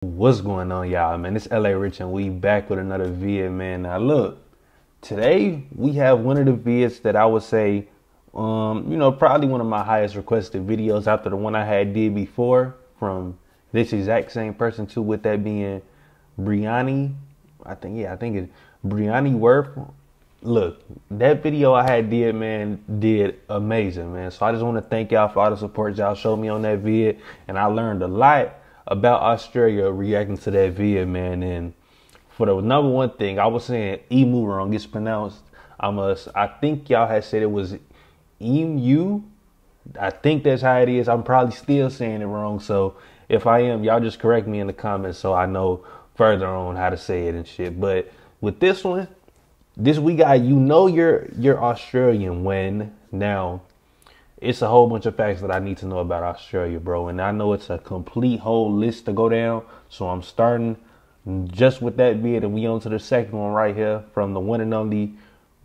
What's going on, y'all, man? It's LA Rich and we back with another vid, man. Now look, today we have one of the vids that I would say probably one of my highest requested videos after the one I had did before from this exact same person too, with that being Brianni. I think it's Brianni Worth. Look, that video I had did, man, did amazing, man. So I just want to thank y'all for all the support y'all showed me on that vid, and I learned a lot about Australia reacting to that vid, man. And for the number one thing, I was saying emu wrong. It's pronounced, I think y'all had said it was emu. I think that's how it is. I'm probably still saying it wrong. So if I am, y'all just correct me in the comments so I know further on how to say it and shit. But with this one, we got, you're Australian when now. It's a whole bunch of facts that I need to know about Australia, bro. And I know it's a complete whole list to go down. So I'm starting just with that vid, and we on to the second one right here from the one and only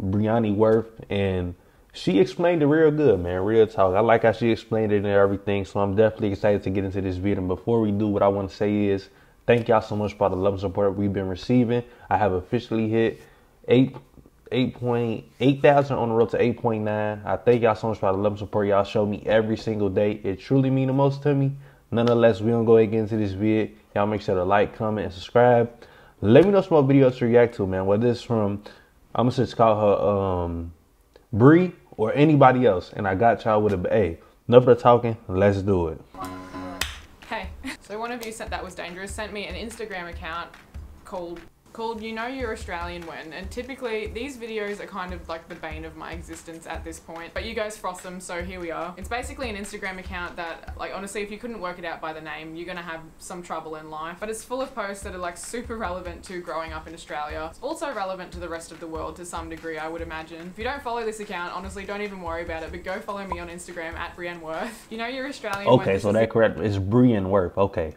Brianni Worth. And she explained it real good, man. Real talk. I like how she explained it and everything. So I'm definitely excited to get into this video. And before we do, what I want to say is thank y'all so much for the love and support we've been receiving. I have officially hit 8,000 on the road to 8.9. I thank y'all so much for the love and support y'all show me every single day. It truly means the most to me. Nonetheless, we don't go again into this vid. Y'all make sure to like, comment, and subscribe. Let me know some more videos to react to, man. Whether it's from, I'm gonna just call her Bree or anybody else. And I got y'all with a, hey, enough of the talking. Let's do it. Hey, so one of you said that was dangerous. Sent me an Instagram account called You Know You're Australian When, and typically these videos are kind of like the bane of my existence at this point, but you guys frost them, so here we are. It's basically an Instagram account that, like, honestly, if you couldn't work it out by the name, you're gonna have some trouble in life, but it's full of posts that are like super relevant to growing up in Australia. It's also relevant to the rest of the world to some degree, I would imagine. If you don't follow this account, honestly, don't even worry about it, but go follow me on Instagram at Brianne Worth. You Know You're Australian When. Okay, so that correct, it's Brianne Worth, okay.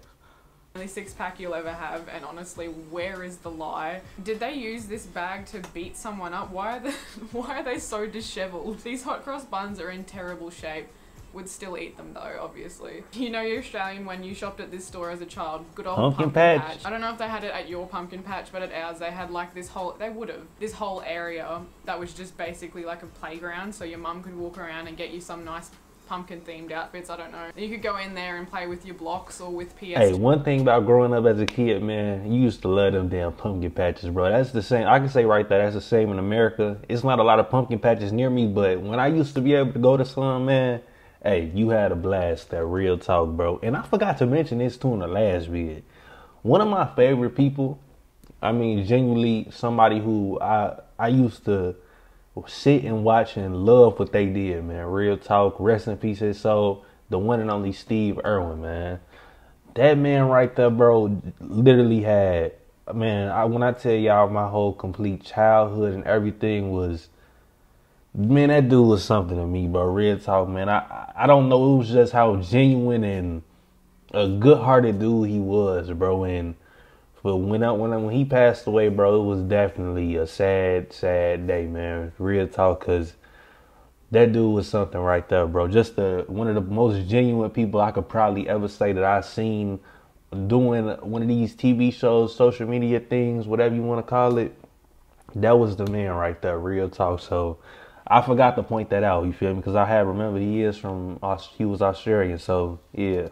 Only six-pack you'll ever have, and honestly, where is the lie? Did they use this bag to beat someone up? Why are they so disheveled? These hot cross buns are in terrible shape. Would still eat them though, obviously. You know you're Australian when you shopped at this store as a child. Good old pumpkin patch. I don't know if they had it at your pumpkin patch, but at ours they had like this whole area that was just basically like a playground, so your mum could walk around and get you some nice pumpkin themed outfits. I don't know. You could go in there and play with your blocks or with PS. Hey, one thing about growing up as a kid, man, you used to love them damn pumpkin patches, bro. That's the same. I can say right there, that's the same in America. It's not a lot of pumpkin patches near me, but when I used to be able to go to some, man, hey, you had a blast. That real talk, bro. And I forgot to mention this too in the last vid. One of my favorite people, I mean, genuinely somebody who I used to sit and watch and love what they did, man. Real talk. Rest in peace his soul. The one and only Steve Irwin, man. That man right there, bro, literally had, man, when I tell y'all my whole complete childhood and everything was, man, that dude was something to me, bro. Real talk, man. I don't know, it was just how genuine and a good-hearted dude he was, bro. And but when he passed away, bro, it was definitely a sad day, man. Real talk, because that dude was something right there, bro. Just one of the most genuine people I could probably ever say that I've seen doing one of these TV shows, social media things, whatever you want to call it. That was the man right there, real talk. So I forgot to point that out, you feel me? Because I had remembered he was Australian, so yeah.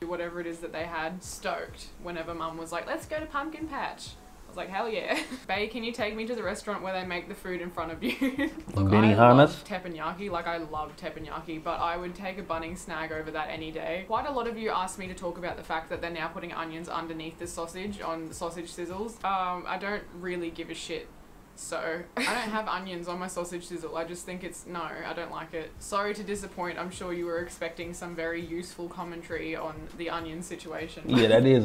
Whatever it is that they had, stoked whenever mum was like, let's go to pumpkin patch. I was like, hell yeah. Bae, can you take me to the restaurant where they make the food in front of you? Look, I love teppanyaki, like I love teppanyaki, but I would take a Bunnings snag over that any day. Quite a lot of you asked me to talk about the fact that they're now putting onions underneath the sausage on the sausage sizzles. I don't really give a shit. So, I don't have onions on my sausage sizzle. I just think no, I don't like it. Sorry to disappoint. I'm sure you were expecting some very useful commentary on the onion situation. Yeah, that is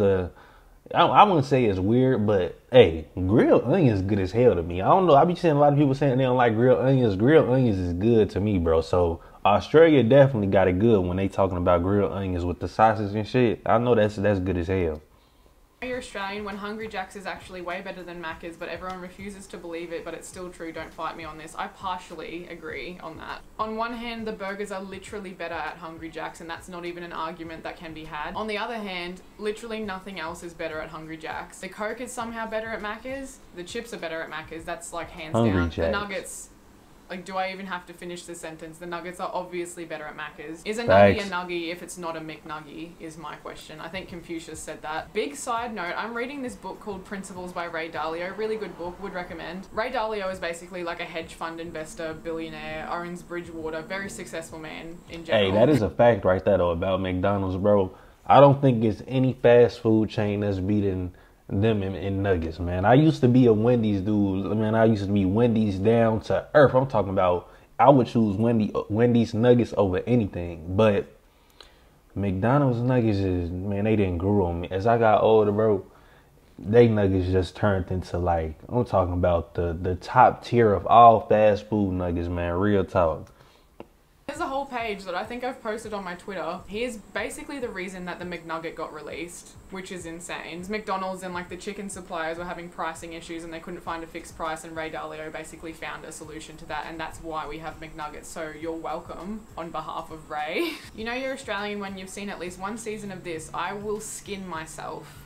I wouldn't say it's weird, but hey, grilled onions is good as hell to me. I don't know. I be seeing a lot of people saying they don't like grilled onions. Grilled onions is good to me, bro. So, Australia definitely got it good when they talking about grilled onions with the sausage and shit. I know that's good as hell. You're Australian when Hungry Jack's is actually way better than Macca's, but everyone refuses to believe it, but it's still true. Don't fight me on this. I partially agree on that. On one hand, the burgers are literally better at Hungry Jack's, and that's not even an argument that can be had. On the other hand, literally nothing else is better at Hungry Jack's. The Coke is somehow better at Macca's. The chips are better at Macca's. That's like hands down. The nuggets... Like, do I even have to finish the sentence? The nuggets are obviously better at Macca's. Is a nuggie a nuggie if it's not a McNuggie, is my question. I think Confucius said that. Big side note, I'm reading this book called Principles by Ray Dalio. Really good book, would recommend. Ray Dalio is basically like a hedge fund investor, billionaire, owns Bridgewater, very successful man in general. Hey, that is a fact right there though about McDonald's, bro. I don't think it's any fast food chain that's beating them in nuggets, man. I used to be a Wendy's dude, man. I used to be Wendy's down to earth. I'm talking about I would choose Wendy's nuggets over anything. But McDonald's nuggets is, man, they didn't grow on me. As I got older, bro, they nuggets just turned into like, I'm talking about the top tier of all fast food nuggets, man. Real talk. There's a whole page that I think I've posted on my Twitter. Here's basically the reason that the McNugget got released, which is insane. McDonald's and like the chicken suppliers were having pricing issues and they couldn't find a fixed price, and Ray Dalio basically found a solution to that, and that's why we have McNuggets. So you're welcome on behalf of Ray. You know you're Australian when you've seen at least one season of this. I will skin myself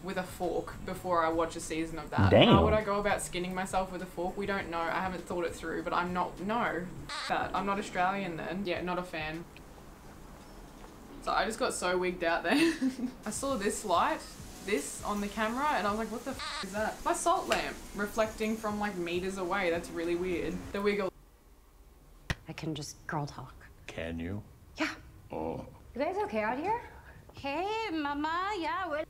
with a fork before I watch a season of that. Damn. How would I go about skinning myself with a fork? We don't know. I haven't thought it through, but I'm not, no. That. I'm not Australian then. Yeah, not a fan. So I just got so wigged out there. I saw this light, this on the camera, and I was like, what the f is that? My salt lamp reflecting from like meters away. That's really weird. The wiggle. I can just girl talk. Can you? Yeah. Oh. You guys okay out here? Hey, mama, yeah, what?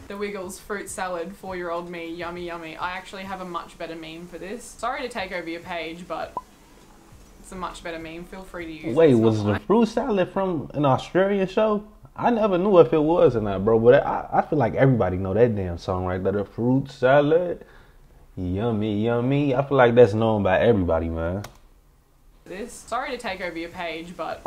The Wiggles fruit salad, 4-year-old me, yummy yummy. I actually have a much better meme for this. Sorry to take over your page, but it's a much better meme. Feel free to use it. Wait, was the fruit salad from an Australian show? I never knew if it was or not, bro. But I feel like everybody know that damn song right there. The fruit salad, yummy yummy. I feel like that's known by everybody, man. Sorry to take over your page, but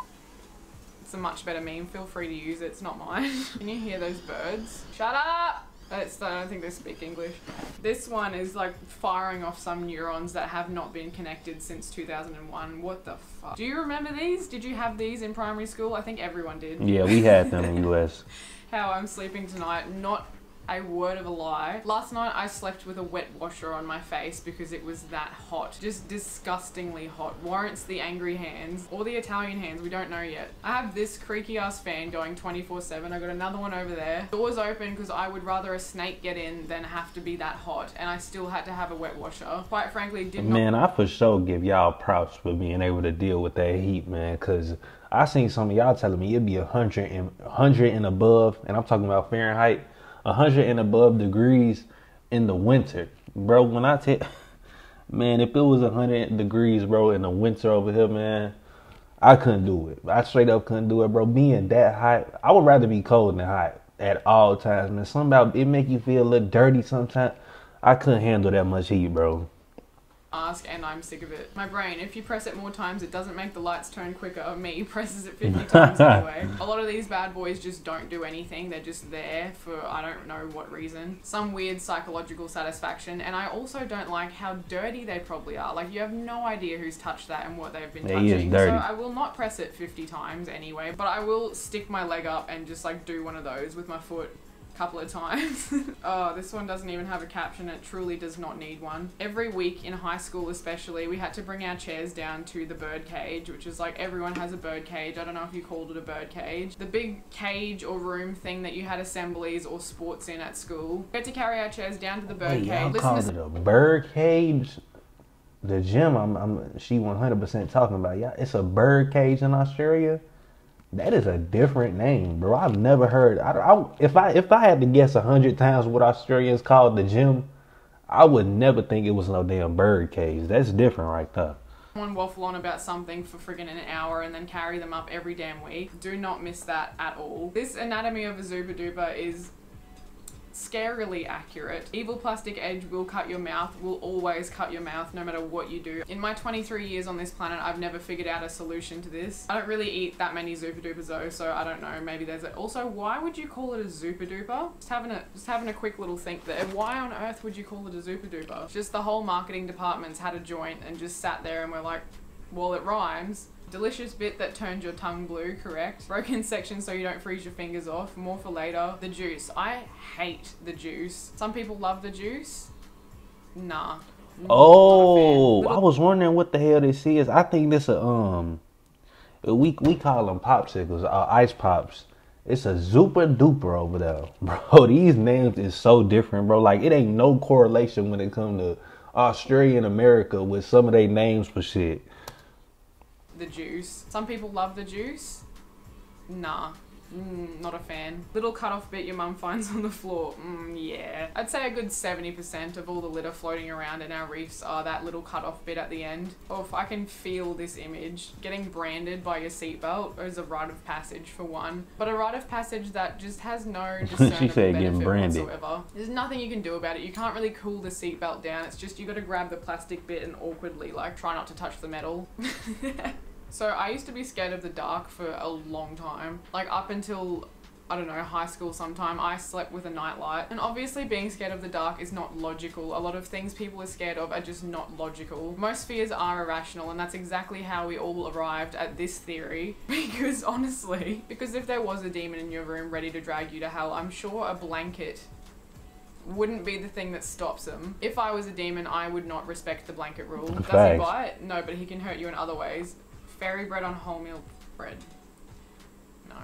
it's a much better meme. Feel free to use it. It's not mine. Can you hear those birds? Shut up! I don't think they speak English. This one is like firing off some neurons that have not been connected since 2001. What the fuck? Do you remember these? Did you have these in primary school? I think everyone did. Yeah, we had them in the US. How I'm sleeping tonight, not a word of a lie. Last night I slept with a wet washer on my face because it was that hot. Just disgustingly hot. Warrants the angry hands or the Italian hands, we don't know yet. I have this creaky ass fan going 24/7. I got another one over there. Doors open because I would rather a snake get in than have to be that hot, and I still had to have a wet washer. Quite frankly, did not. Man, I for sure give y'all props for being able to deal with that heat, man, because I seen some of y'all telling me it'd be 100 and above, and I'm talking about Fahrenheit. 100 and above degrees in the winter, bro. When I tell, man, if it was 100 degrees, bro, in the winter over here, man, I couldn't do it. I straight up couldn't do it, bro. Being that hot, I would rather be cold than hot at all times, man. Something about it make you feel a little dirty sometimes. I couldn't handle that much heat, bro. Ask, and I'm sick of it. My brain, if you press it more times, it doesn't make the lights turn quicker. Me presses it 50 times anyway. A lot of these bad boys just don't do anything. They're just there for I don't know what reason. Some weird psychological satisfaction. And I also don't like how dirty they probably are. Like, you have no idea who's touched that and what they've been touching. So I will not press it 50 times anyway, but I will stick my leg up and just like do one of those with my foot couple of times. Oh, this one doesn't even have a caption. It truly does not need one. Every week in high school especially, we had to bring our chairs down to the bird cage, which is like everyone has a bird cage. I don't know if you called it a bird cage. The big cage or room thing that you had assemblies or sports in at school. We had to carry our chairs down to the bird cage. Y'all called it a bird cage? The gym she 100% talking about. Yeah, it's a bird cage in Australia. That is a different name, bro. I've never heard. If I had to guess 100 times what Australians call the gym, I would never think it was no damn bird cage. That's different right there. Someone waffle on about something for friggin' an hour and then carry them up every damn week. Do not miss that at all. This anatomy of a Zuba Duper is scarily accurate. Evil plastic edge will cut your mouth, will always cut your mouth no matter what you do. In my 23 years on this planet, I've never figured out a solution to this. I don't really eat that many Zupa Dupas though, so I don't know, maybe there's a... Also, why would you call it a Zupa Duper? Just having a quick little think there. Why on earth would you call it a Zupa Duper? Just the whole marketing department's had a joint and just sat there and we're like, well, it rhymes. Delicious bit that turned your tongue blue, correct. Broken section so you don't freeze your fingers off. More for later. The juice. I hate the juice. Some people love the juice. Nah. Oh, I was wondering what the hell this is. I think this we call them popsicles, ice pops. It's a Zupa Duper over there. Bro, these names is so different, bro. Like, it ain't no correlation when it comes to Australia and America with some of their names for shit. The juice. Some people love the juice. Nah. Not a fan. Little cut off bit your mum finds on the floor. Yeah. I'd say a good 70% of all the litter floating around in our reefs are that little cut off bit at the end. Oh, if I can feel this image. Getting branded by your seatbelt is a rite of passage for one. But a rite of passage that just has no discernible she said benefit getting branded whatsoever. There's nothing you can do about it. You can't really cool the seatbelt down. It's just you gotta grab the plastic bit and awkwardly like try not to touch the metal. So I used to be scared of the dark for a long time. Like up until, I don't know, high school sometime, I slept with a nightlight. And obviously being scared of the dark is not logical. A lot of things people are scared of are just not logical. Most fears are irrational, and that's exactly how we all arrived at this theory. Because honestly, if there was a demon in your room ready to drag you to hell, I'm sure a blanket wouldn't be the thing that stops him. If I was a demon, I would not respect the blanket rule. Does he bite? No, but he can hurt you in other ways. Fairy bread on wholemeal bread. No.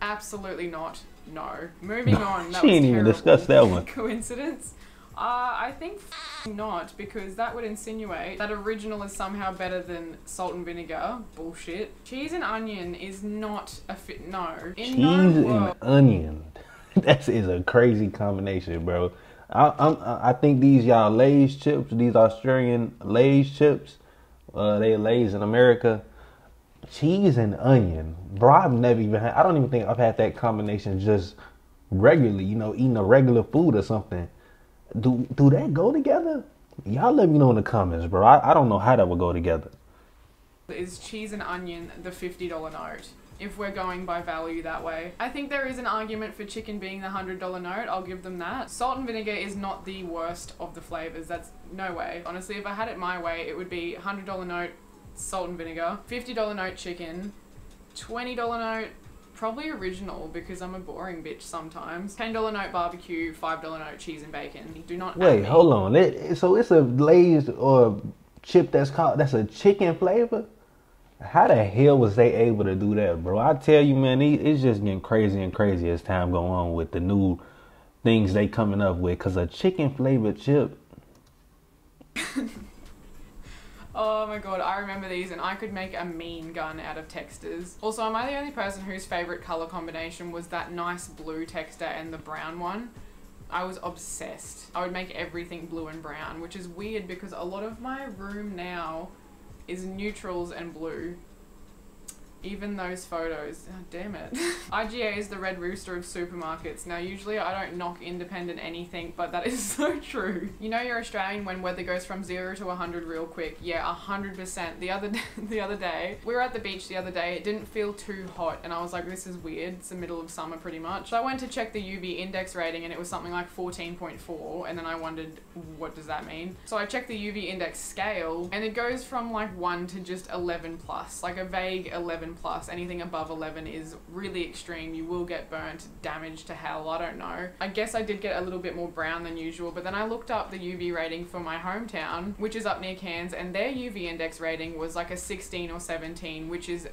Absolutely not. No. Moving on. That she ain't even discussed that one. Coincidence? I think not, because that would insinuate that original is somehow better than salt and vinegar. Bullshit. Cheese and onion is not a fit. No. Cheese and onion. That is a crazy combination, bro. I think these y'all Lay's chips, these Australian Lay's chips, they Lay's in America. Cheese and onion, bro. I've never even had, I don't even think I've had that combination just regularly, you know, eating a regular food or something. Do that go together? Y'all let me know in the comments, bro. I don't know how that would go together. Is cheese and onion the $50 note? If we're going by value that way. I think there is an argument for chicken being the $100 note. I'll give them that. Salt and vinegar is not the worst of the flavors. That's no way. Honestly, if I had it my way, it would be $100 note, salt and vinegar, $50 note chicken, $20 note probably original because I'm a boring bitch sometimes, $10 note barbecue, $5 note cheese and bacon. Do not wait, hold on. So it's a Lay's or chip that's a chicken flavor? How the hell was they able to do that, bro? I tell you, man, it's just getting crazy and crazy as time go on with the new things they coming up with. Cause a chicken flavored chip. Oh my god, I remember these and I could make a mean gun out of texters. Also, am I the only person whose favorite color combination was that nice blue texter and the brown one? I was obsessed. I would make everything blue and brown, which is weird because a lot of my room now is neutrals and blue. Even those photos. Oh, damn it. IGA is the red rooster of supermarkets. Now, usually I don't knock independent anything, but that is so true. You know you're Australian when weather goes from 0 to 100 real quick. Yeah, 100%. The other day, we were at the beach the other day. It didn't feel too hot, and I was like, this is weird. It's the middle of summer pretty much. So I went to check the UV index rating, and it was something like 14.4, and then I wondered, what does that mean? So I checked the UV index scale, and it goes from like 1 to just 11 plus, like a vague 11 plus. Anything above 11 is really extreme. You will get burnt, damaged to hell. I don't know. I guess I did get a little bit more brown than usual, but then I looked up the UV rating for my hometown, which is up near Cairns, and their UV index rating was like a 16 or 17, which is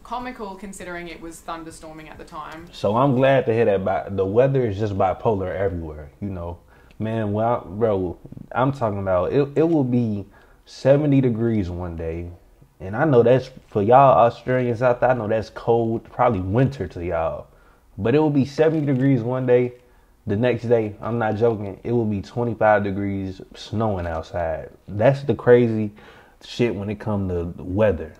comical considering it was thunderstorming at the time. So I'm glad to hear that. The weather is just bipolar everywhere, you know. Man, well, bro, I'm talking about it will be 70 degrees one day. And I know that's, for y'all Australians out there, I know that's cold, probably winter to y'all. But it will be 70 degrees one day. The next day, I'm not joking, it will be 25 degrees snowing outside. That's the crazy shit when it comes to the weather.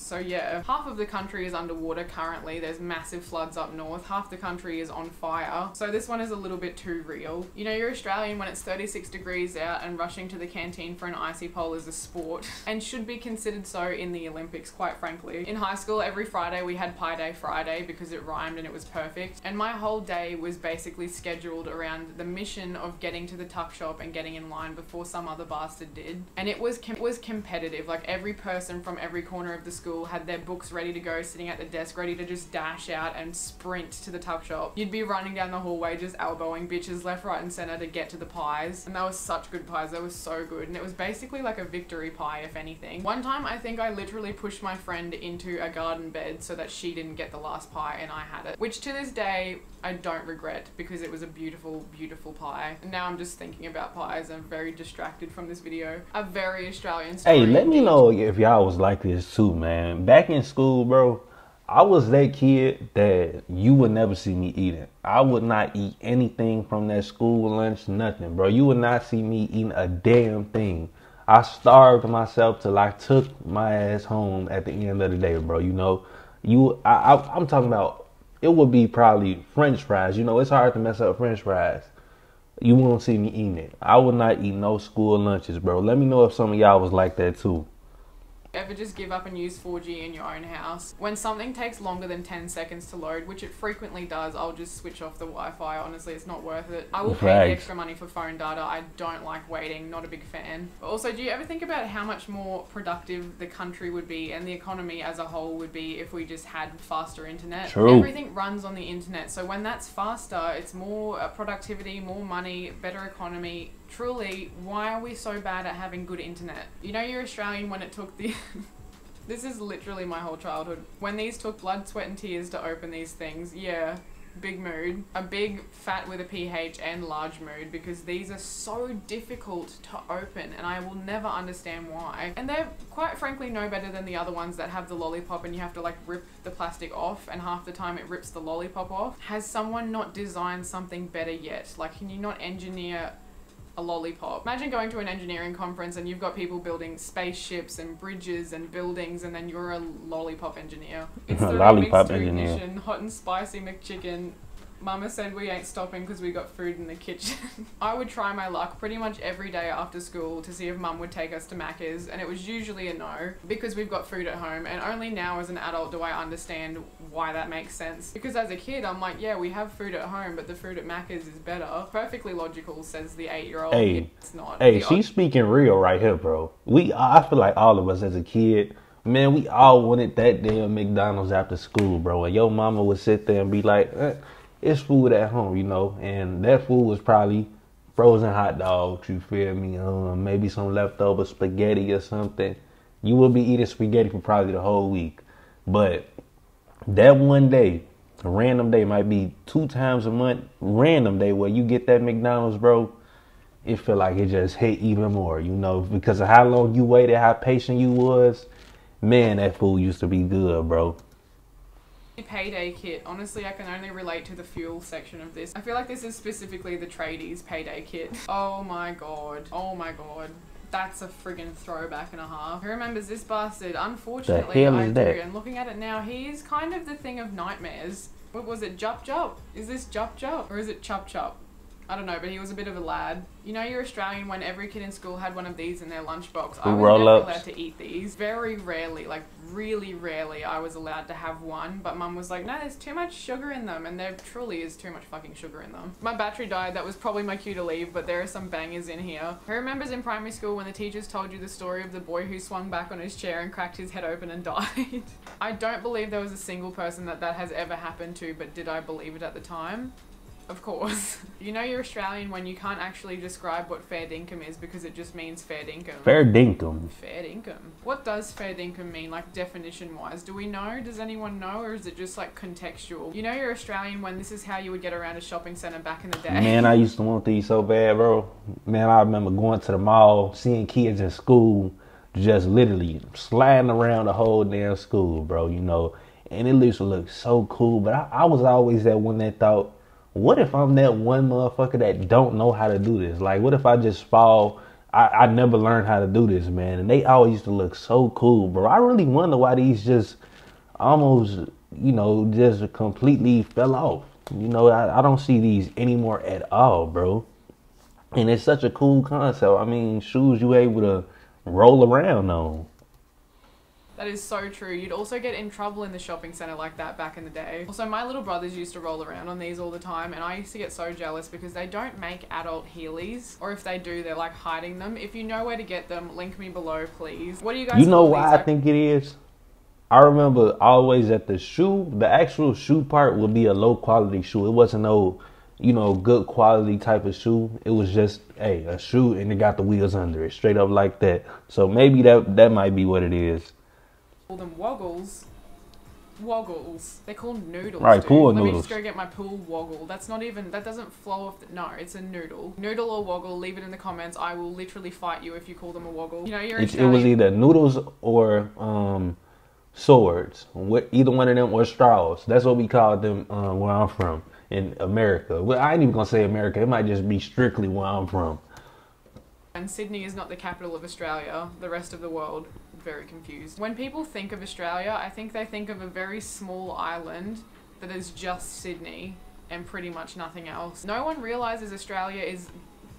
So yeah, half of the country is underwater currently. There's massive floods up north. Half the country is on fire. So this one is a little bit too real. You know, you're Australian when it's 36 degrees out and rushing to the canteen for an icy pole is a sport and should be considered so in the Olympics, quite frankly. In high school, every Friday we had Pie Day Friday because it rhymed and it was perfect. And my whole day was basically scheduled around the mission of getting to the tuck shop and getting in line before some other bastard did. And it was competitive. Like every person from every corner of the school had their books ready to go, sitting at the desk, ready to just dash out and sprint to the tuck shop. You'd be running down the hallway just elbowing bitches left, right and center to get to the pies. And they were such good pies. They were so good. And it was basically like a victory pie, if anything. One time I think I literally pushed my friend into a garden bed so that she didn't get the last pie and I had it. Which to this day, I don't regret because it was a beautiful, beautiful pie. And now I'm just thinking about pies. I'm very distracted from this video. A very Australian story. Hey, let me know if y'all was like this too, man. Back in school, bro, I was that kid that you would never see me eating. I would not eat anything from that school lunch, nothing, bro. You would not see me eating a damn thing. I starved myself till I took my ass home at the end of the day, bro. You know, I'm talking about, it would be probably French fries. You know, it's hard to mess up French fries. You won't see me eating it. I would not eat no school lunches, bro. Let me know if some of y'all was like that too. Ever just give up and use 4G in your own house? When something takes longer than 10 seconds to load, which it frequently does, I'll just switch off the Wi-Fi. Honestly, it's not worth it. I will pay the extra money for phone data. I don't like waiting, not a big fan. But also, do you ever think about how much more productive the country would be and the economy as a whole would be if we just had faster internet? True. Everything runs on the internet, so when that's faster, it's more productivity, more money, better economy. Truly, why are we so bad at having good internet? You know you're Australian when it took the... This is literally my whole childhood. When these took blood, sweat and tears to open these things, yeah, big mood. A big fat with a PH and large mood because these are so difficult to open and I will never understand why. And they're quite frankly no better than the other ones that have the lollipop and you have to like rip the plastic off and half the time it rips the lollipop off. Has someone not designed something better yet? Like, can you not engineer a lollipop? Imagine going to an engineering conference and you've got people building spaceships and bridges and buildings and then you're a lollipop engineer. It's the lollipop engineer. Ignition, hot and spicy McChicken. Mama said we ain't stopping because we got food in the kitchen. I would try my luck pretty much every day after school to see if Mum would take us to Macca's, and it was usually a no because we've got food at home, and only now as an adult do I understand why that makes sense. Because as a kid I'm like, yeah, we have food at home but the food at Macca's is better. Perfectly logical, says the 8-year-old. Hey, it's not. Hey, she's speaking real right here, bro. I feel like all of us as a kid, man, we all wanted that damn McDonald's after school, bro. And your mama would sit there and be like, it's food at home, you know, and that food was probably frozen hot dogs, you feel me, maybe some leftover spaghetti or something. You will be eating spaghetti for probably the whole week. But that one day, a random day, might be 2 times a month, random day where you get that McDonald's, bro, it feel like it just hit even more, you know, because of how long you waited, how patient you was. Man, that food used to be good, bro. Payday kit. Honestly, I can only relate to the fuel section of this. I feel like this is specifically the tradies payday kit. Oh my god. Oh my god. That's a friggin' throwback and a half. Who remembers this bastard? Unfortunately, I do. And looking at it now, he is kind of the thing of nightmares. What was it? Jup Jup? Is this Jup Jup? Or is it Chup Chup? I don't know, but he was a bit of a lad. You know you're Australian when every kid in school had one of these in their lunchbox. I was never allowed to eat these. Very rarely, like really rarely, I was allowed to have one. But Mum was like, no, there's too much sugar in them. And there truly is too much fucking sugar in them. My battery died. That was probably my cue to leave, but there are some bangers in here. Who remembers in primary school when the teachers told you the story of the boy who swung back on his chair and cracked his head open and died? I don't believe there was a single person that has ever happened to, but did I believe it at the time? Of course. You know you're Australian when you can't actually describe what fair dinkum is because it just means fair dinkum. Fair dinkum. Fair dinkum. What does fair dinkum mean, like definition wise? Do we know? Does anyone know? Or is it just like contextual? You know you're Australian when this is how you would get around a shopping centre back in the day. Man, I used to want these so bad, bro. Man, I remember going to the mall, seeing kids in school just literally sliding around the whole damn school, bro, you know. And it used to look so cool. But I was always that one that thought, what if I'm that one motherfucker that don't know how to do this? Like, what if I just fall I never learned how to do this, man. And they always used to look so cool, bro. I really wonder why these just almost, you know, just completely fell off. You know, I don't see these anymore at all, bro. And it's such a cool concept. I mean, shoes you able to roll around on. That is so true. You'd also get in trouble in the shopping center like that back in the day. Also, my little brothers used to roll around on these all the time, and I used to get so jealous because they don't make adult Heelys, or if they do, they're like hiding them. If you know where to get them, link me below, please. What do you guys You know call why these? I think it is? I remember always at the actual shoe part would be a low quality shoe. It wasn't no, you know, good quality type of shoe. It was just, hey, a shoe and it got the wheels under it, straight up like that. So maybe that might be what it is. Call them woggles. Woggles. They're called noodles. Right, dude. pool Let noodles. me just go get my pool woggle. That's not even, that doesn't flow off. No, it's a noodle. Noodle or woggle, leave it in the comments. I will literally fight you if you call them a woggle. You know, you're It was either noodles or swords. Either one of them or straws. That's what we called them where I'm from in America. Well, I ain't even gonna say America. It might just be strictly where I'm from. And Sydney is not the capital of Australia. The rest of the world, very confused. When people think of Australia, I think they think of a very small island that is just Sydney and pretty much nothing else. No one realizes Australia is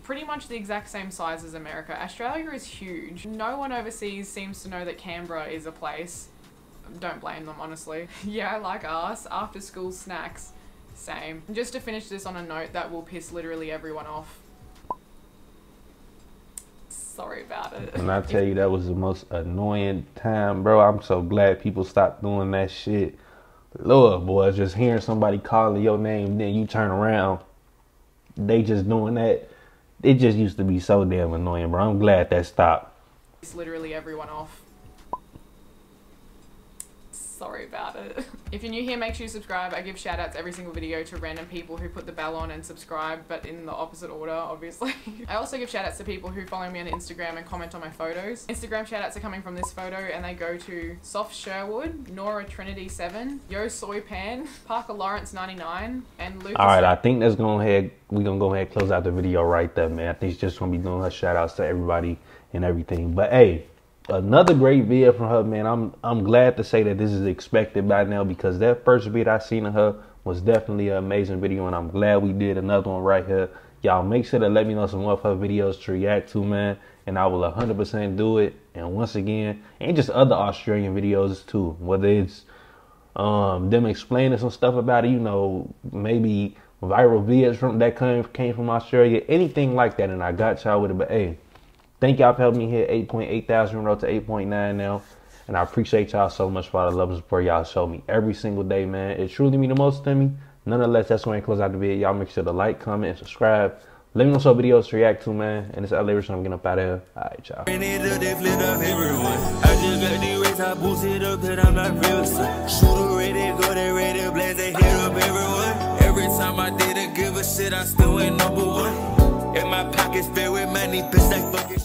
pretty much the exact same size as America. Australia is huge. No one overseas seems to know that Canberra is a place. Don't blame them, honestly. Yeah, I like us. After school snacks. Same. Just to finish this on a note that will piss literally everyone off. Sorry about it. And I tell you, that was the most annoying time, bro. I'm so glad people stopped doing that shit. Lord, boy, just hearing somebody calling your name, then you turn around, they just doing that. It just used to be so damn annoying, bro. I'm glad that stopped. Piss literally everyone off. Sorry about it. If you're new here, make sure you subscribe. I give shout outs every single video to random people who put the bell on and subscribe, but in the opposite order, obviously. I also give shout outs to people who follow me on Instagram and comment on my photos. Instagram shout outs are coming from this photo and they go to Soft Sherwood, Nora Trinity 7, Yo Soy Pan, Parker Lawrence 99, and Lucas. All right, I think we're gonna go ahead and close out the video right there, man. I think it's just gonna be doing her shout outs to everybody and everything. But hey, another great video from her, man. I'm glad to say that this is expected by now because that first video I seen of her was definitely an amazing video, and I'm glad we did another one right here. Y'all make sure to let me know some more of her videos to react to, man, and I will 100% do it. And once again, and just other Australian videos too, whether it's them explaining some stuff about it, you know, maybe viral videos from that came from Australia, anything like that, and I got y'all with it. But hey, thank y'all for helping me hit 8.8 thousand, road to 8.9 now. And I appreciate y'all so much for all the love and support y'all show me every single day, man. It truly means the most to me. Nonetheless, that's when I close out the video. Y'all make sure to like, comment, and subscribe. Let me know some videos to react to, man. And it's LA Rich, I'm getting up out of here. All right, y'all. Every time I didn't give a shit, I still ain't number one. In my pockets filled with money, bitch, like fucking